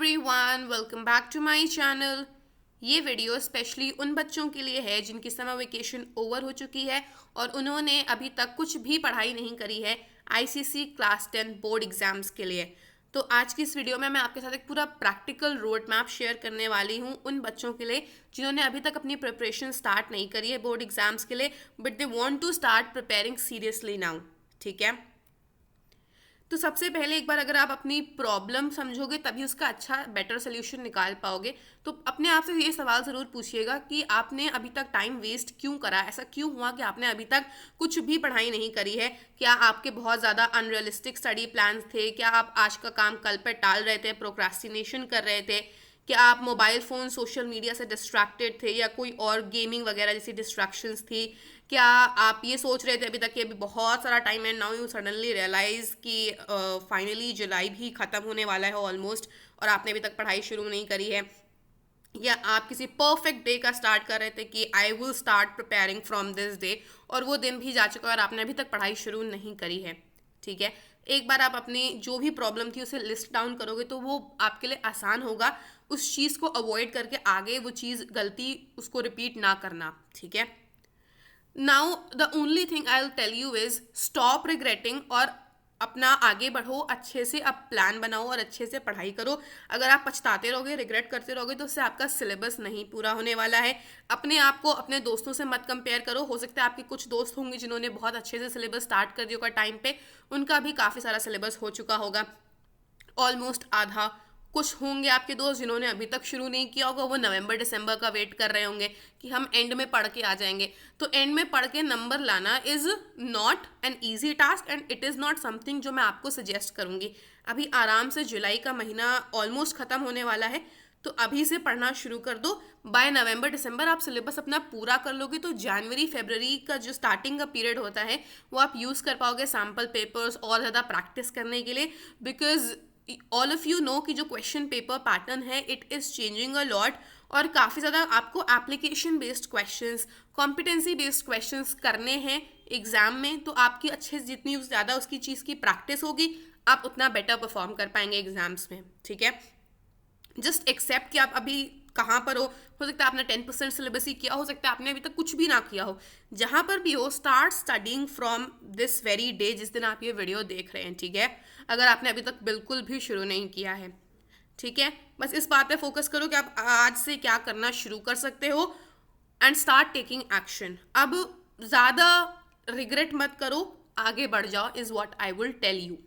Everyone, welcome back to my channel. ये video specially उन बच्चों के लिए है जिनकी समर वेकेशन ओवर हो चुकी है और उन्होंने अभी तक कुछ भी पढ़ाई नहीं करी है आईसीएसई क्लास 10 बोर्ड एग्जाम्स के लिए। तो आज की इस वीडियो में मैं आपके साथ एक पूरा प्रैक्टिकल रोड मैप शेयर करने वाली हूँ उन बच्चों के लिए जिन्होंने अभी तक अपनी प्रिपरेशन स्टार्ट नहीं करी है बोर्ड एग्जाम्स के लिए, but they want to start preparing seriously now. ठीक है, तो सबसे पहले एक बार अगर आप अपनी प्रॉब्लम समझोगे तभी उसका अच्छा बेटर सोल्यूशन निकाल पाओगे। तो अपने आप से ये सवाल ज़रूर पूछिएगा कि आपने अभी तक टाइम वेस्ट क्यों करा, ऐसा क्यों हुआ कि आपने अभी तक कुछ भी पढ़ाई नहीं करी है। क्या आपके बहुत ज़्यादा अनरियलिस्टिक स्टडी प्लान्स थे? क्या आप आज का काम कल पर टाल रहे थे, प्रोक्रास्टिनेशन कर रहे थे? क्या आप मोबाइल फ़ोन सोशल मीडिया से डिस्ट्रैक्टेड थे या कोई और गेमिंग वगैरह जैसी डिस्ट्रैक्शंस थी? क्या आप ये सोच रहे थे अभी तक कि अभी बहुत सारा टाइम है, नाउ यू सडनली रियलाइज़ कि फाइनली जुलाई भी ख़त्म होने वाला है ऑलमोस्ट और आपने अभी तक पढ़ाई शुरू नहीं करी है? या आप किसी परफेक्ट डे का स्टार्ट कर रहे थे कि I will start preparing from this day और वो दिन भी जा चुका है और आपने अभी तक पढ़ाई शुरू नहीं करी है। ठीक है, एक बार आप अपनी जो भी प्रॉब्लम थी उसे लिस्ट डाउन करोगे तो वो आपके लिए आसान होगा उस चीज़ को अवॉइड करके आगे वो चीज़ गलती उसको रिपीट ना करना। ठीक है, now the only thing I will tell you is stop regretting और अपना आगे बढ़ो, अच्छे से अब प्लान बनाओ और अच्छे से पढ़ाई करो। अगर आप पछताते रहोगे, रिग्रेट करते रहोगे तो उससे आपका सिलेबस नहीं पूरा होने वाला है। अपने आप को अपने दोस्तों से मत कंपेयर करो। हो सकता है आपके कुछ दोस्त होंगे जिन्होंने बहुत अच्छे से सिलेबस स्टार्ट कर दिया होगा टाइम पे, उनका भी काफ़ी सारा सिलेबस हो चुका होगा, ऑलमोस्ट आधा। कुछ होंगे आपके दोस्त जिन्होंने अभी तक शुरू नहीं किया होगा, वो नवंबर दिसंबर का वेट कर रहे होंगे कि हम एंड में पढ़ के आ जाएंगे। तो एंड में पढ़ के नंबर लाना is not an easy task and it is not something जो मैं आपको सजेस्ट करूँगी। अभी आराम से जुलाई का महीना ऑलमोस्ट ख़त्म होने वाला है, तो अभी से पढ़ना शुरू कर दो। बाय नवंबर दिसंबर आप सिलेबस अपना पूरा कर लोगे तो जनवरी फरवरी का जो स्टार्टिंग का पीरियड होता है वो आप यूज़ कर पाओगे सैम्पल पेपर्स और ज़्यादा प्रैक्टिस करने के लिए। Because all of you know कि जो क्वेश्चन पेपर पैटर्न है it is changing a lot और काफ़ी ज़्यादा आपको application based questions, competency based questions करने हैं एग्जाम में। तो आपकी अच्छे से जितनी ज़्यादा उसकी चीज़ की प्रैक्टिस होगी आप उतना बेटर परफॉर्म कर पाएंगे एग्जाम्स में। ठीक है, जस्ट एक्सेप्ट कि आप अभी कहाँ पर हो सकता है आपने 10% सिलेबस ही किया, हो सकता है आपने अभी तक कुछ भी ना किया हो। जहाँ पर भी हो start studying from this very day जिस दिन आप ये वीडियो देख रहे हैं। ठीक है, अगर आपने अभी तक बिल्कुल भी शुरू नहीं किया है। ठीक है, बस इस बात पे फोकस करो कि आप आज से क्या करना शुरू कर सकते हो एंड स्टार्ट टेकिंग एक्शन। अब ज़्यादा रिग्रेट मत करो, आगे बढ़ जाओ is what I will tell you.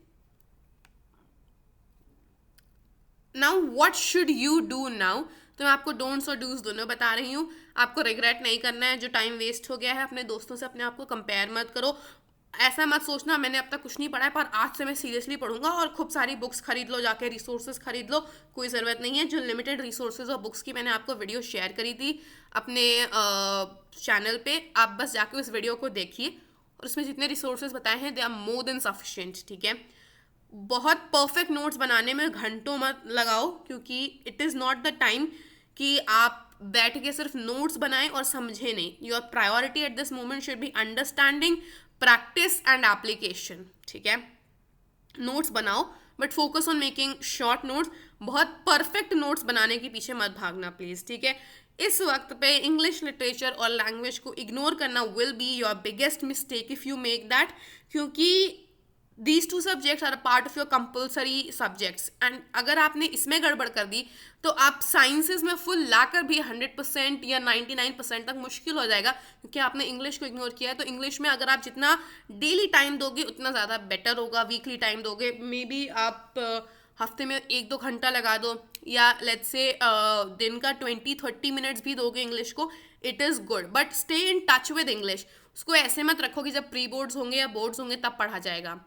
Now what should you do now, तो मैं आपको डोंट्स और डूज दोनों बता रही हूँ। आपको रिग्रेट नहीं करना है, जो टाइम वेस्ट हो गया है अपने दोस्तों से अपने आप को कंपेयर मत करो। ऐसा मत सोचना मैंने अब तक कुछ नहीं पढ़ा है पर आज से मैं सीरियसली पढ़ूंगा और खूब सारी बुक्स खरीद लो, जाके रिसोर्सेज खरीद लो। कोई ज़रूरत नहीं है। जो लिमिटेड रिसोर्सेज और बुक्स की मैंने आपको वीडियो शेयर करी थी अपने चैनल पे, आप बस जाके उस वीडियो को देखिए और उसमें जितने रिसोर्सेज बताए हैं they are more than sufficient. ठीक है, बहुत परफेक्ट नोट्स बनाने में घंटों मत लगाओ क्योंकि it is not the time कि आप बैठ के सिर्फ नोट्स बनाएं और समझें नहीं। Your priority eight this moment should be understanding, practice and application. ठीक है, नोट्स बनाओ but focus on making short notes. बहुत परफेक्ट नोट्स बनाने के पीछे मत भागना प्लीज़। ठीक है, इस वक्त पे इंग्लिश लिटरेचर और लैंग्वेज को इग्नोर करना will be your biggest mistake if you make that, क्योंकि these two subjects are a part of your compulsory subjects and अगर आपने इसमें गड़बड़ कर दी तो आप साइंसेज में फुल लाकर भी 100% या 99% तक मुश्किल हो जाएगा क्योंकि आपने इंग्लिश को इग्नोर किया है। तो इंग्लिश में अगर आप जितना डेली टाइम दोगे उतना ज़्यादा बेटर होगा। वीकली टाइम दोगे, मे बी आप हफ्ते में 1-2 घंटा लगा दो या लेट्स से दिन का 20-30 मिनट्स भी दोगे इंग्लिश को, it is good. But stay in touch with English. उसको ऐसे मत रखो कि जब प्री बोर्ड्स होंगे या बोर्ड्स होंगे तब पढ़ा जाएगा।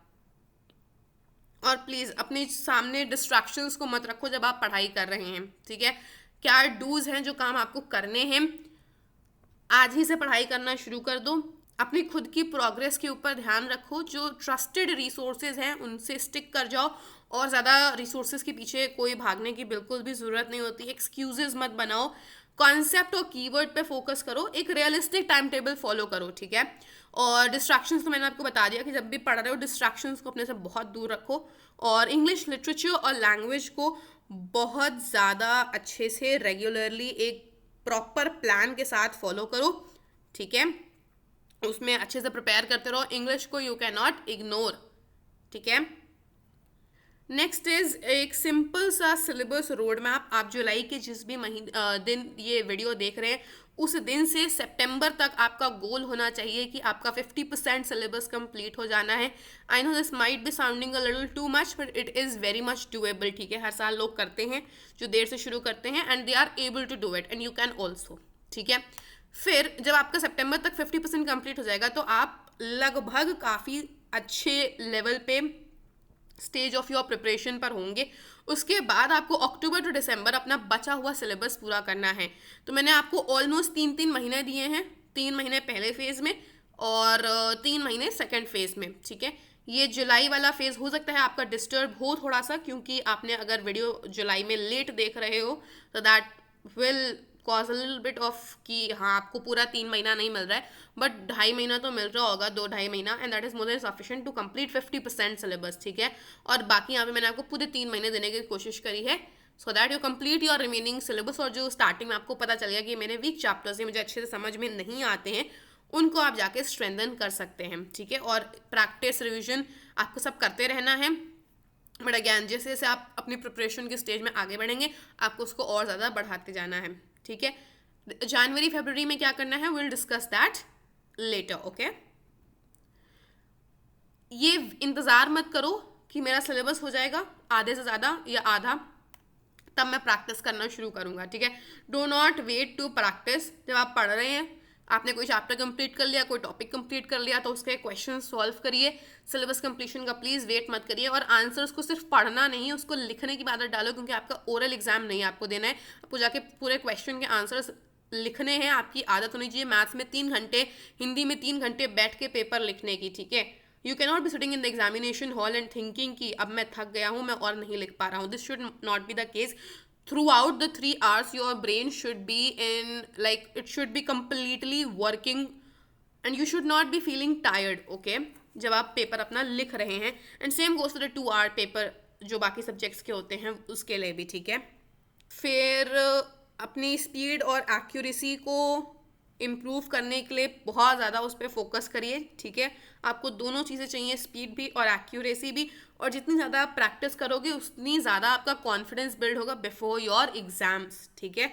और प्लीज़ अपने सामने डिस्ट्रैक्शंस को मत रखो जब आप पढ़ाई कर रहे हैं। ठीक है, क्या डूज हैं जो काम आपको करने हैं, आज ही से पढ़ाई करना शुरू कर दो। अपनी खुद की प्रोग्रेस के ऊपर ध्यान रखो। जो ट्रस्टेड रिसोर्सेज हैं उनसे स्टिक कर जाओ और ज़्यादा रिसोर्सेज के पीछे कोई भागने की बिल्कुल भी ज़रूरत नहीं होती। एक्सक्यूजेज मत बनाओ, कॉन्सेप्ट और कीवर्ड पे फोकस करो, एक रियलिस्टिक टाइम टेबल फॉलो करो। ठीक है, और डिस्ट्रैक्शंस तो मैंने आपको बता दिया कि जब भी पढ़ रहे हो डिस्ट्रैक्शंस को अपने से बहुत दूर रखो और इंग्लिश लिटरेचर और लैंग्वेज को बहुत ज़्यादा अच्छे से रेगुलरली एक प्रॉपर प्लान के साथ फॉलो करो, ठीक है। उसमें अच्छे से प्रिपेयर करते रहो, इंग्लिश को यू कैन नॉट इग्नोर, ठीक है। नेक्स्ट इज एक सिंपल सा सिलेबस रोड मैप। आप जुलाई के जिस भी दिन ये वीडियो देख रहे हैं उस दिन से सितंबर तक आपका गोल होना चाहिए कि आपका 50% सिलेबस कंप्लीट हो जाना है। I know this might be sounding a little too much but it is very much doable, ठीक है। हर साल लोग करते हैं जो देर से शुरू करते हैं and they are able to do it and you can also, ठीक है। फिर जब आपका सितंबर तक 50% कंप्लीट हो जाएगा तो आप लगभग काफ़ी अच्छे लेवल पे स्टेज ऑफ योर प्रिपरेशन पर होंगे। उसके बाद आपको अक्टूबर टू दिसंबर अपना बचा हुआ सिलेबस पूरा करना है। तो मैंने आपको ऑलमोस्ट 3 महीने दिए हैं, 3 महीने पहले फेज़ में और 3 महीने सेकेंड फेज़ में, ठीक है। ये जुलाई वाला फेज़ हो सकता है आपका डिस्टर्ब हो थोड़ा सा, क्योंकि आपने अगर वीडियो जुलाई में लेट देख रहे हो तो that will cause a little bit of कि हाँ आपको पूरा 3 महीना नहीं मिल रहा है, बट 2.5 महीना तो मिल रहा होगा, 2-2.5 महीना, and that is more than sufficient to complete 50% syllabus, ठीक है। और बाकी यहाँ पे मैंने आपको पूरे 3 महीने देने की कोशिश करी है so that you complete your remaining syllabus. और जो स्टार्टिंग में आपको पता चल गया कि मेरे वीक चैप्टर्स ये मुझे अच्छे से समझ में नहीं आते हैं, उनको आप जाके स्ट्रेंथन कर सकते हैं, ठीक है। और प्रैक्टिस रिविजन आपको सब करते रहना है, बट अगैन जैसे जैसे आप अपनी प्रिपरेशन के स्टेज में आगे बढ़ेंगे आपको उसको और ज़्यादा बढ़ाते जाना है, ठीक है। जनवरी फरवरी में क्या करना है will discuss that later, okay. ये इंतज़ार मत करो कि मेरा सिलेबस हो जाएगा आधे से ज़्यादा या आधा तब मैं प्रैक्टिस करना शुरू करूँगा, ठीक है। Do not wait to practice. जब आप पढ़ रहे हैं, आपने कोई चैप्टर कंप्लीट कर लिया, कोई टॉपिक कंप्लीट कर लिया, तो उसके क्वेश्चन सॉल्व करिए। सिलेबस कंप्लीशन का प्लीज़ वेट मत करिए। और आंसर्स को सिर्फ पढ़ना नहीं, उसको लिखने की आदत डालो, क्योंकि आपका ओरल एग्जाम नहीं आपको देना है, आपको जाके पूरे क्वेश्चन के आंसर्स लिखने हैं। आपकी आदत होनी चाहिए मैथ्स में 3 घंटे, हिंदी में 3 घंटे बैठ के पेपर लिखने की, ठीक है। You can not be sitting in the examination hall and thinking कि अब मैं थक गया हूँ, मैं और नहीं लिख पा रहा हूँ। This should not be the case. Throughout the 3 hours your brain should be in, like, it should be completely working and you should not be feeling tired, okay, जब आप पेपर अपना लिख रहे हैं। And same goes to the 2 hour paper जो बाकी subjects के होते हैं उसके लिए भी, ठीक है। फिर अपनी स्पीड और एक्यूरेसी को इम्प्रूव करने के लिए बहुत ज़्यादा उस पर फोकस करिए, ठीक है। आपको दोनों चीज़ें चाहिए, स्पीड भी और एक्यूरेसी भी। और जितनी ज़्यादा आप प्रैक्टिस करोगे उतनी ज़्यादा आपका कॉन्फिडेंस बिल्ड होगा बिफोर योर एग्जाम्स, ठीक है।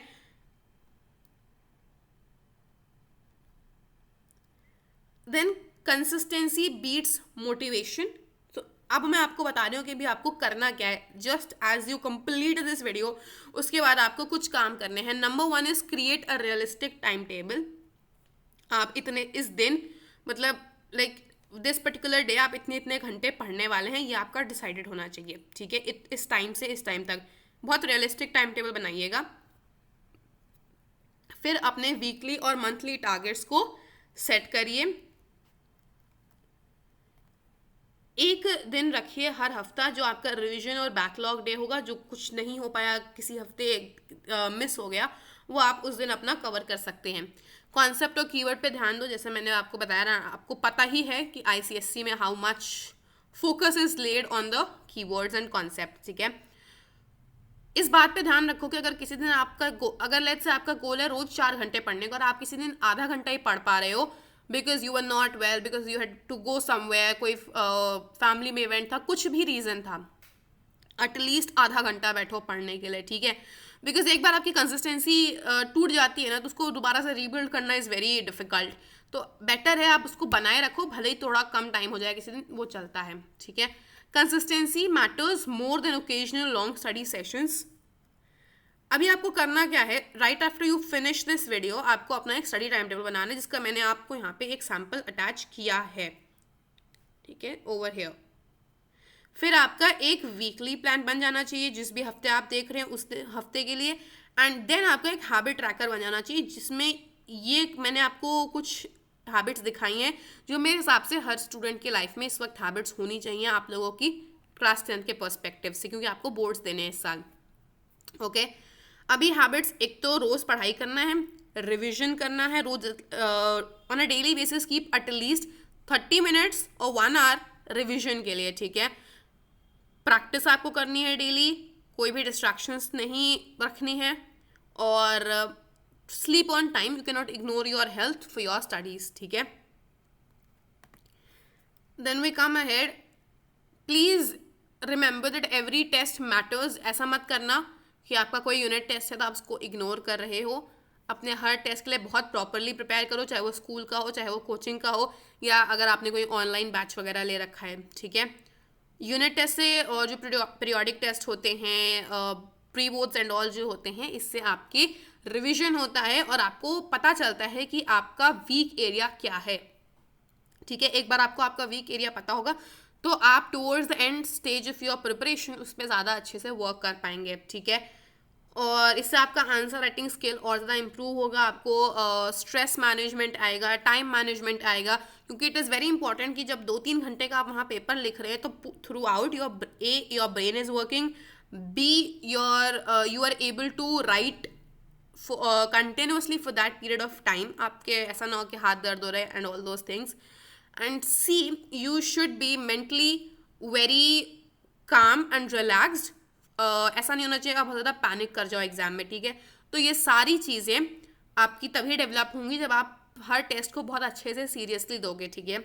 Then consistency beats motivation. तो अब मैं आपको बता रही हूँ कि भी आपको करना क्या है। Just as you complete this video उसके बाद आपको कुछ काम करने हैं। Number 1 is create a realistic time table. आप इतने इस दिन, मतलब लाइक दिस पर्टिकुलर डे आप इतने इतने घंटे पढ़ने वाले हैं, ये आपका डिसाइडेड होना चाहिए, ठीक है। इस टाइम से इस टाइम तक बहुत रियलिस्टिक टाइम टेबल बनाइएगा। फिर अपने वीकली और मंथली टारगेट्स को सेट करिए। एक दिन रखिए हर हफ्ता जो आपका रिवीजन और बैकलॉग डे होगा, जो कुछ नहीं हो पाया, किसी हफ्ते मिस हो गया, वो आप उस दिन अपना कवर कर सकते हैं। कॉन्सेप्ट और कीवर्ड पे ध्यान दो। जैसे मैंने आपको बताया ना, आपको पता ही है कि आईसीएससी में how much focus is laid on the keywords and concept, ठीक है। इस बात पे ध्यान रखो कि अगर किसी दिन आपका अगर लेट्स से आपका गोल है रोज 4 घंटे पढ़ने का और आप किसी दिन आधा घंटा ही पढ़ पा रहे हो because you are not well, because you had to go somewhere, कोई फैमिली में इवेंट था, कुछ भी रीज़न था, एटलीस्ट आधा घंटा बैठो पढ़ने के लिए, ठीक है। बिकॉज एक बार आपकी कंसिस्टेंसी टूट जाती है ना, तो उसको दोबारा से रीबिल्ड करना इज़ वेरी डिफिकल्ट। तो बेटर है आप उसको बनाए रखो, भले ही थोड़ा कम टाइम हो जाए किसी दिन, वो चलता है, ठीक है। Consistency matters more than occasional long study sessions. अभी आपको करना क्या है, right after you finish this video आपको अपना एक स्टडी टाइम टेबल बनाना है, जिसका मैंने आपको यहाँ पे एक सैम्पल अटैच किया है, ठीक है, ओवर हियर। फिर आपका एक वीकली प्लान बन जाना चाहिए जिस भी हफ्ते आप देख रहे हैं उस हफ्ते के लिए। एंड देन आपका एक हैबिट ट्रैकर बन जाना चाहिए, जिसमें ये मैंने आपको कुछ हैबिट्स दिखाई हैं जो मेरे हिसाब से हर स्टूडेंट की लाइफ में इस वक्त हैबिट्स होनी चाहिए आप लोगों की क्लास 10 के पर्सपेक्टिव से, क्योंकि आपको बोर्ड्स देने हैं इस साल, ओके। अभी हैबिट्स, एक तो रोज़ पढ़ाई करना है, रिविजन करना है रोज on a daily basis, keep at least 30 minutes और 1 hour रिविजन के लिए, ठीक है। प्रैक्टिस आपको करनी है डेली, कोई भी डिस्ट्रैक्शंस नहीं रखनी है, और sleep on time, you can not ignore your health for your studies, ठीक है। Then we come ahead, please remember that every test matters. ऐसा मत करना कि आपका कोई यूनिट टेस्ट है तो आप उसको इग्नोर कर रहे हो। अपने हर टेस्ट के लिए बहुत प्रॉपरली प्रिपेयर करो, चाहे वो स्कूल का हो, चाहे वो कोचिंग का हो, या अगर आपने कोई ऑनलाइन बैच वगैरह ले रखा है, ठीक है। यूनिट टेस्ट से और जो पीरियोडिक टेस्ट होते हैं, प्री बोर्ड्स एंड ऑल जो होते हैं, इससे आपकी रिविजन होता है और आपको पता चलता है कि आपका वीक एरिया क्या है, ठीक है। एक बार आपको आपका वीक एरिया पता होगा तो आप towards the end stage of your preparation उस पर ज़्यादा अच्छे से वर्क कर पाएंगे, ठीक है। और इससे आपका आंसर राइटिंग स्किल और ज़्यादा इंप्रूव होगा, आपको स्ट्रेस मैनेजमेंट आएगा, टाइम मैनेजमेंट आएगा, क्योंकि इट इज़ वेरी इंपॉर्टेंट कि जब 2-3 घंटे का आप वहाँ पेपर लिख रहे हैं तो throughout your brain is working, be you are able to write continuously for that period of time. आपके ऐसा ना हो कि हाथ दर्द हो रहे हैं and all those things. And see, you should be mentally very calm and relaxed. ऐसा नहीं होना चाहिए आप बहुत ज़्यादा पैनिक कर जाओ एग्जाम में, ठीक है। तो ये सारी चीज़ें आपकी तभी डेवलप होंगी जब आप हर टेस्ट को बहुत अच्छे से सीरियसली दोगे, ठीक है।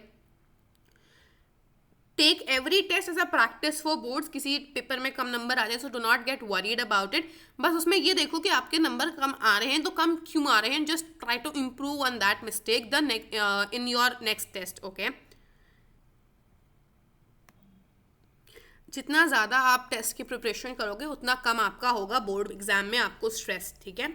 Take every test as a practice for boards. किसी पेपर में कम नंबर आ जाए so do not get worried about it. बस उसमें ये देखो कि आपके नंबर कम आ रहे हैं तो कम क्यों आ रहे हैं, just try to improve on that mistake in your next test, okay. जितना ज़्यादा आप टेस्ट की प्रिपरेशन करोगे उतना कम आपका होगा बोर्ड एग्जाम में आपको स्ट्रेस, ठीक है।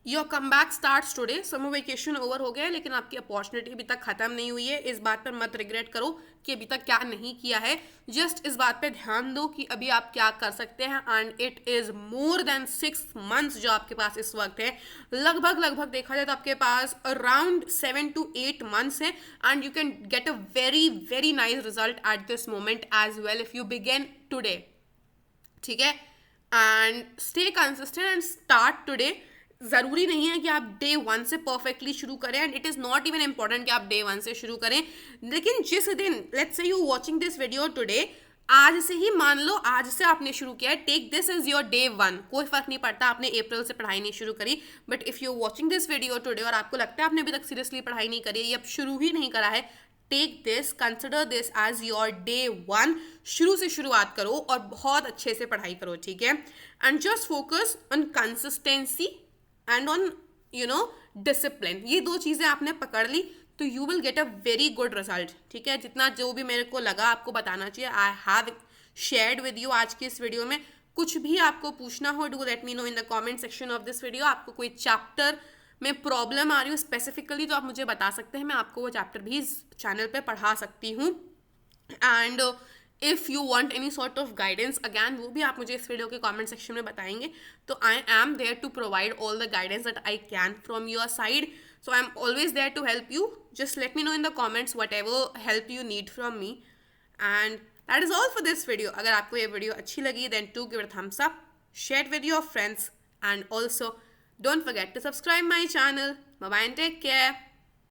Your come back starts today. Summer vacation over हो गया है लेकिन आपकी अपॉर्चुनिटी अभी तक खत्म नहीं हुई है। इस बात पर मत रिग्रेट करो कि अभी तक क्या नहीं किया है, जस्ट इस बात पे ध्यान दो कि अभी आप क्या कर सकते हैं। And it is more than 6 months जो आपके पास इस वक्त है। लगभग देखा जाए तो आपके पास अराउंड 7 to 8 मंथ्स है, and you can get a very nice result at this moment as well if you begin today, ठीक है। And stay consistent and start today. ज़रूरी नहीं है कि आप डे 1 से परफेक्टली शुरू करें, and it is not even important कि आप डे 1 से शुरू करें, लेकिन जिस दिन, let's say you watching this video today, आज से ही मान लो आज से आपने शुरू किया है, take this is your day 1। कोई फर्क नहीं पड़ता आपने अप्रैल से पढ़ाई नहीं शुरू करी, but if you watching this video today और आपको लगता है आपने अभी तक सीरियसली पढ़ाई नहीं करी है या शुरू ही नहीं करा है, take this, consider this as your day 1। शुरू से शुरुआत करो और बहुत अच्छे से पढ़ाई करो, ठीक है। And just focus on consistency and on discipline. ये 2 चीज़ें आपने पकड़ ली तो you will get a very good result, ठीक है। जितना जो भी मेरे को लगा आपको बताना चाहिए, I have shared with you आज की इस वीडियो में। कुछ भी आपको पूछना हो, do let me know in the comment section of this video. आपको कोई चैप्टर में प्रॉब्लम आ रही हो स्पेसिफिकली तो आप मुझे बता सकते हैं, मैं आपको वो चैप्टर भी इस चैनल पे पढ़ा सकती हूँ। And if you want any sort of guidance, again वो भी आप मुझे इस वीडियो के कमेंट सेक्शन में बताएंगे, तो I am there to provide all the guidance that I can from your side. So I am always there to help you. Just let me know in the comments whatever help you need from me. And that is all for this video. अगर आपको ये video अच्छी लगी then to give it thumbs up, share with your friends, and also don't forget to subscribe my channel. Bye bye and take care.